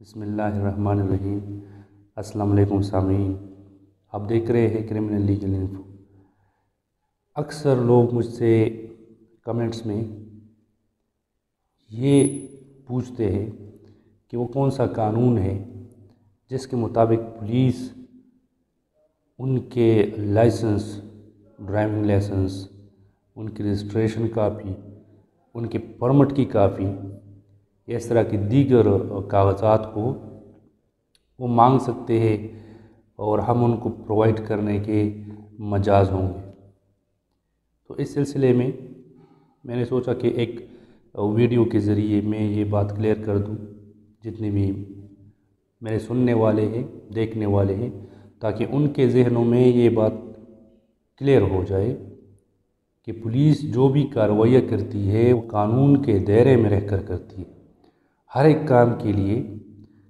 बिस्मिल्लाहिर्रहमानिर्रहीम। अस्सलाम वालेकुम सामीन, आप देख रहे हैं क्रिमिनल लीगल इन्फो। अक्सर लोग मुझसे कमेंट्स में ये पूछते हैं कि वो कौन सा कानून है जिसके मुताबिक पुलिस उनके लाइसेंस, ड्राइविंग लाइसेंस, उनकी रजिस्ट्रेशन कापी, उनके परमिट की कापी, इस तरह की दीगर कागजात को वो मांग सकते हैं और हम उनको प्रोवाइड करने के मजाज होंगे। तो इस सिलसिले में मैंने सोचा कि एक वीडियो के ज़रिए मैं ये बात क्लियर कर दूं जितने भी मेरे सुनने वाले हैं, देखने वाले हैं, ताकि उनके जहनों में ये बात क्लियर हो जाए कि पुलिस जो भी कार्रवाइयाँ करती है वो कानून के दायरे में रहकर करती है। हर एक काम के लिए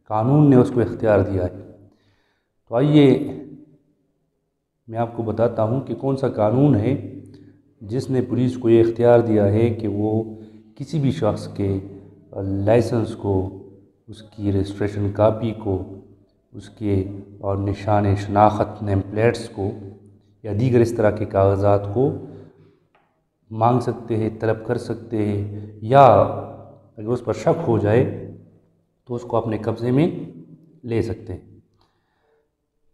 कानून ने उसको इख्तियार दिया है। तो आइए मैं आपको बताता हूँ कि कौन सा कानून है जिसने पुलिस को ये इख्तियार दिया है कि वो किसी भी शख्स के लाइसेंस को, उसकी रजिस्ट्रेशन कापी को, उसके और निशान शनाख्त नेम प्लेट्स को या दीगर इस तरह के कागजात को मांग सकते हैं, तलब कर सकते हैं, या अगर उस पर शक हो जाए तो उसको अपने कब्ज़े में ले सकते हैं।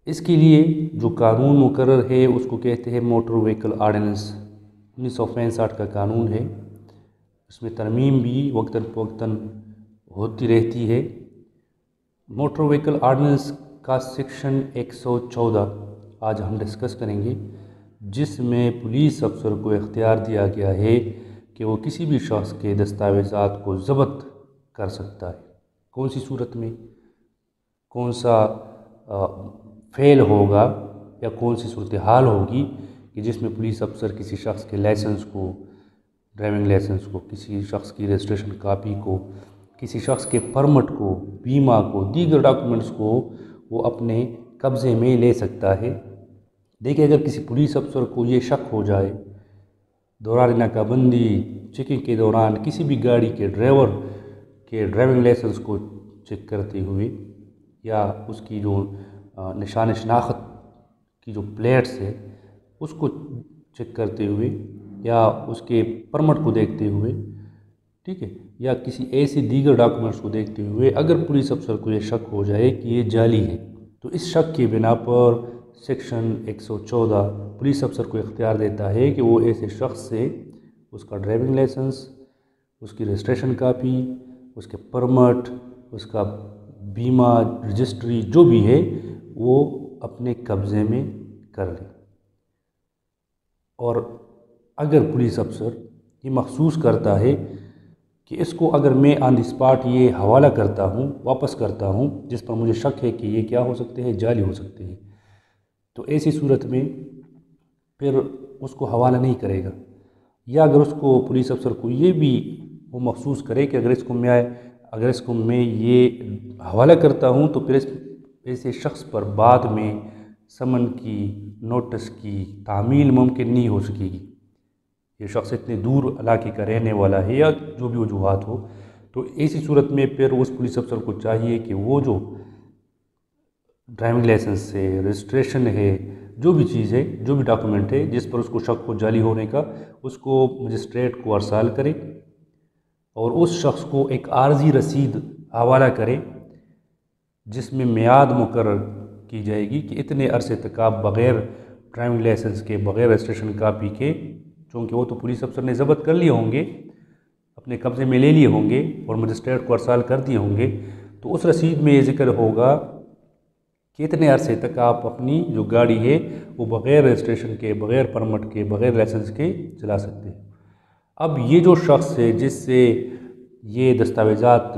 इसके लिए जो कानून मुकर्रर है उसको कहते हैं मोटर व्हीकल आर्डिनेंस। 1965 का कानून है। इसमें तरमीम भी वक्तन फ़वक्तन होती रहती है। मोटर व्हीकल आर्डिनेंस का सेक्शन 114 आज हम डिस्कस करेंगे, जिसमें पुलिस अफसर को इख्तियार दिया गया है कि वो किसी भी शख्स के दस्तावेज़ात को ज़ब्त कर सकता है। कौन सी सूरत में, कौन सा फ़ेल होगा या कौन सी सूरत हाल होगी कि जिसमें पुलिस अफसर किसी शख्स के लाइसेंस को, ड्राइविंग लाइसेंस को, किसी शख्स की रजिस्ट्रेशन कापी को, किसी शख्स के परमिट को, बीमा को, दीगर डॉक्यूमेंट्स को वो अपने कब्ज़े में ले सकता है। देखिए, अगर किसी पुलिस अफसर को ये शक हो जाए दौरान नाकाबंदी, चेकिंग के दौरान किसी भी गाड़ी के ड्राइवर के ड्राइविंग लाइसेंस को चेक करते हुए या उसकी जो निशान शनाख्त की जो प्लेट्स है उसको चेक करते हुए या उसके परमिट को देखते हुए, ठीक है, या किसी ऐसे दीगर डॉक्यूमेंट्स को देखते हुए अगर पुलिस अफसर को ये शक हो जाए कि ये जाली है, तो इस शक की बिना पर सेक्शन 114 पुलिस अफसर को इख्तियार देता है कि वो ऐसे शख्स से उसका ड्राइविंग लाइसेंस, उसकी रजिस्ट्रेशन कापी, उसके परमिट, उसका बीमा, रजिस्ट्री जो भी है वो अपने कब्ज़े में कर ले। और अगर पुलिस अफसर ये महसूस करता है कि इसको अगर मैं ऑन द स्पॉट ये हवाला करता हूँ, वापस करता हूँ, जिस पर मुझे शक है कि ये क्या हो सकते हैं, जाली हो सकते हैं, तो ऐसी सूरत में फिर उसको हवाला नहीं करेगा। या अगर उसको पुलिस अफसर को ये भी वो महसूस करे कि अगर इसको मैं ये हवाला करता हूँ तो फिर ऐसे शख्स पर बाद में समन की, नोटिस की तामील मुमकिन नहीं हो सकेगी। ये शख्स इतने दूर इलाके का रहने वाला है या जो भी वजूहात हो, तो ऐसी सूरत में फिर उस पुलिस अफसर को चाहिए कि वो जो ड्राइविंग लाइसेंस है, रजिस्ट्रेशन है, जो भी चीज़ है, जो भी डॉक्यूमेंट है जिस पर उसको शक हो जाली होने का, उसको मजिस्ट्रेट को अरसाल करे और उस शख्स को एक आर्जी रसीद हवाला करे जिसमें मियाद मुकर्रर की जाएगी कि इतने अरसे तक आप बग़ैर ड्राइविंग लाइसेंस के, बग़ैर रजिस्ट्रेशन कापी के, चूँकि वो तो पुलिस अफसर ने ज़ब्त कर लिए होंगे, अपने कब्ज़े में ले लिए होंगे और मजिस्ट्रेट को अरसाल कर दिए होंगे, तो उस रसीद में ये जिक्र होगा कि इतने अरसे तक आप अपनी जो गाड़ी है वो बग़ैर रजिस्ट्रेशन के, बग़ैर परमिट के, बग़ैर लाइसेंस के चला सकते हैं। अब ये जो शख्स है जिससे ये दस्तावेज़ात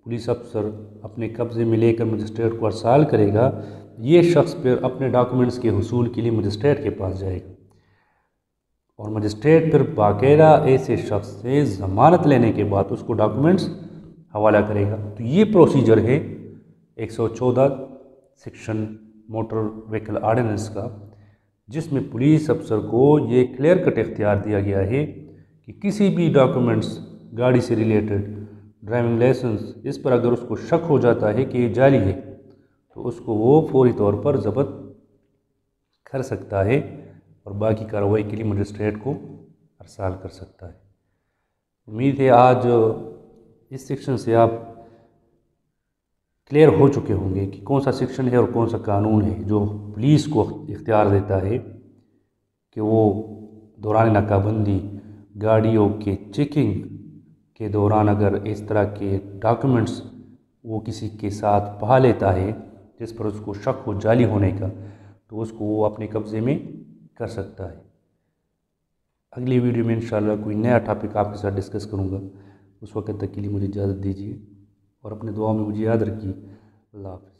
पुलिस अफसर अपने कब्ज़े में लेकर मजिस्ट्रेट को अरसाल करेगा, ये शख्स फिर अपने डॉक्यूमेंट्स के हुसूल के लिए मजिस्ट्रेट के पास जाएगा और मजिस्ट्रेट फिर बाकायदा ऐसे शख्स से ज़मानत लेने के बाद उसको डॉक्यूमेंट्स हवाला करेगा। तो ये प्रोसीजर है 114 सेक्शन मोटर व्हीकल आर्डिनेंस का, जिसमें पुलिस अफसर को ये क्लियर कट इख्तियार दिया गया है कि किसी भी डॉक्यूमेंट्स गाड़ी से रिलेटेड, ड्राइविंग लाइसेंस, इस पर अगर उसको शक हो जाता है कि ये जाली है तो उसको वो फौरी तौर पर ज़ब्त कर सकता है और बाकी कार्रवाई के लिए मजिस्ट्रेट को अरसाल कर सकता है। उम्मीद है आज इस सेक्शन से आप क्लियर हो चुके होंगे कि कौन सा सेक्शन है और कौन सा कानून है जो पुलिस को इख्तियार देता है कि वो दौरान नाकाबंदी गाड़ियों के चेकिंग के दौरान अगर इस तरह के डॉक्यूमेंट्स वो किसी के साथ पा लेता है जिस पर उसको शक हो जाली होने का, तो उसको वो अपने कब्ज़े में कर सकता है। अगली वीडियो में इंशाल्लाह कोई नया टॉपिक आपके साथ डिस्कस करूँगा। उस वक्त तक के लिए मुझे इजाज़त दीजिए और अपने दुआ में मुझे याद रखिए। अल्लाह हाफ़िज़।